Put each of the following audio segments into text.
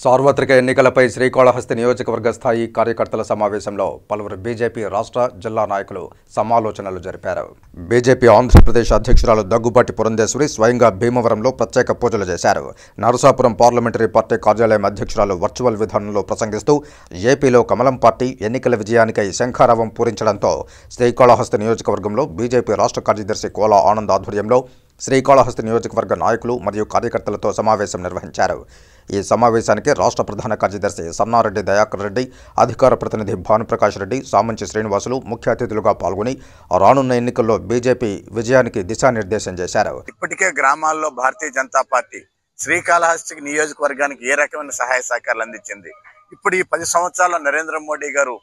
సార్వత్రిక ఎన్నికలపై శ్రీకాళహస్తి నియోజకవర్గ స్థాయి కార్యకర్తల సమావేశంలో పలువురు బీజేపీ రాష్ట్ర జిల్లా నాయకులు సమాలోచనలు జరిపారు. బీజేపీ ఆంధ్రప్రదేశ్ అధ్యక్షురాలు దగ్గుబాటి పురంధేశ్వరి స్వయంగా భీమవరంలో ప్రత్యేక పూజలు చేశారు. నరసాపురం పార్లమెంటరీ పార్టీ కార్యాలయం అధ్యక్షురాలు వర్చువల్ విధానంలో ప్రసంగిస్తూ ఏపీలో కమలం పార్టీ ఎన్నికల విజయానికై శంఖారావం పూరించడంతో శ్రీకాళహస్తి నియోజకవర్గంలో బీజేపీ రాష్ట్ర కార్యదర్శి కోలా ఆనంద్ ఆధ్వర్యంలో శ్రీకాళహస్తి నియోజకవర్గ నాయకులు మరియు కార్యకర్తలతో సమావేశం నిర్వహించారు. ఈ సమావేశానికి రాష్ట్ర ప్రధాన కార్యదర్శి సన్నారెడ్డి దయాకర్ రెడ్డి, అధికార ప్రతినిధి భానుప్రకాష్ రెడ్డి, సామంచి శ్రీనివాసులు ముఖ్య అతిథులుగా పాల్గొని రానున్న ఎన్నికల్లో బీజేపీ విజయానికి దిశానిర్దేశం చేశారు. ఇప్పటికే గ్రామాల్లో భారతీయ జనతా పార్టీ శ్రీకాళహస్తి నియోజకవర్గానికి ఏ రకమైన సహాయ సహకారాలు అందించింది. ఇప్పుడు ఈ 10 సంవత్సరాల్లో నరేంద్ర మోడీ గారు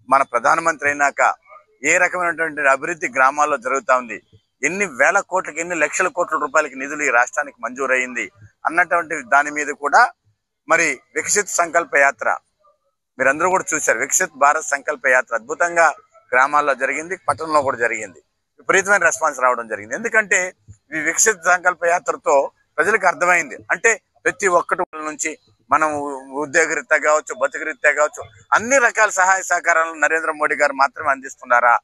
మన ప్రధానమంత్రి అయినాక ఏ రకమైనటువంటి అభివృద్ధి గ్రామాల్లో జరుగుతూ ఉంది, ఎన్ని వేల కోట్లకి ఎన్ని లక్షల కోట్ల రూపాయలకి నిధులు ఈ రాష్ట్రానికి మంజూరయ్యింది అన్నటువంటి దాని మీద కూడా మరి వికసిత్ సంకల్ప యాత్ర మీరందరూ కూడా చూశారు. వికసిత్ భారత్ సంకల్ప యాత్ర అద్భుతంగా గ్రామాల్లో జరిగింది, పట్టణంలో కూడా జరిగింది. విపరీతమైన రెస్పాన్స్ రావడం జరిగింది. ఎందుకంటే ఈ వికసిత్ సంకల్ప యాత్రతో ప్రజలకు అర్థమైంది, అంటే ప్రతి ఒక్కటి నుంచి మనం ఉద్యోగరీత్యా కావచ్చు, బతుకురీత్యా కావచ్చు, అన్ని రకాల సహాయ సహకారాలను నరేంద్ర మోడీ గారు మాత్రమే అందిస్తున్నారా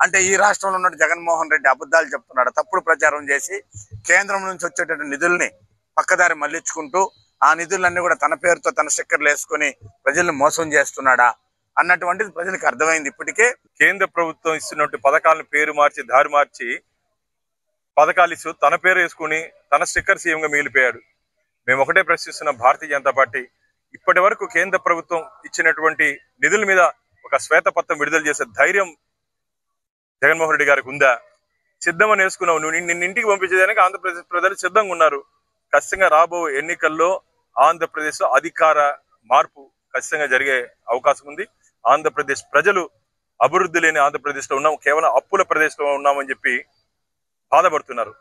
అంటే ఈ రాష్ట్రంలో ఉన్న జగన్మోహన్ రెడ్డి అబద్ధాలు చెప్తున్నాడు, తప్పుడు ప్రచారం చేసి కేంద్రం నుంచి వచ్చేటటువంటి నిధుల్ని పక్కదారి మళ్లించుకుంటూ ఆ నిధులన్నీ కూడా తన పేరుతో తన స్టిక్కర్లు వేసుకుని ప్రజల్ని మోసం చేస్తున్నాడా అన్నటువంటిది ప్రజలకు అర్థమైంది. ఇప్పటికే కేంద్ర ప్రభుత్వం ఇస్తున్నట్టు పథకాలను పేరు మార్చి దారి మార్చి పథకాలు ఇస్తూ తన పేరు వేసుకుని తన స్టిక్కర్ సీఎంగా మిగిలిపోయాడు. మేము ఒకటే ప్రశ్నిస్తున్నాం, భారతీయ జనతా పార్టీ ఇప్పటి వరకు కేంద్ర ప్రభుత్వం ఇచ్చినటువంటి నిధుల మీద ఒక శ్వేతపత్రం విడుదల చేసే ధైర్యం జగన్మోహన్ రెడ్డి గారికి ఉందా? సిద్ధమని వేసుకున్నావు, నువ్వు నిన్న ఇంటికి పంపించేదానికి ఆంధ్రప్రదేశ్ ప్రజలు సిద్ధంగా ఉన్నారు. ఖచ్చితంగా రాబో ఎన్నికల్లో ఆంధ్రప్రదేశ్ లో అధికార మార్పు ఖచ్చితంగా జరిగే అవకాశం ఉంది. ఆంధ్రప్రదేశ్ ప్రజలు అభివృద్ధి లేని ఆంధ్రప్రదేశ్ లో ఉన్నాం, కేవలం అప్పుల ప్రదేశ్ లో ఉన్నామని చెప్పి బాధపడుతున్నారు.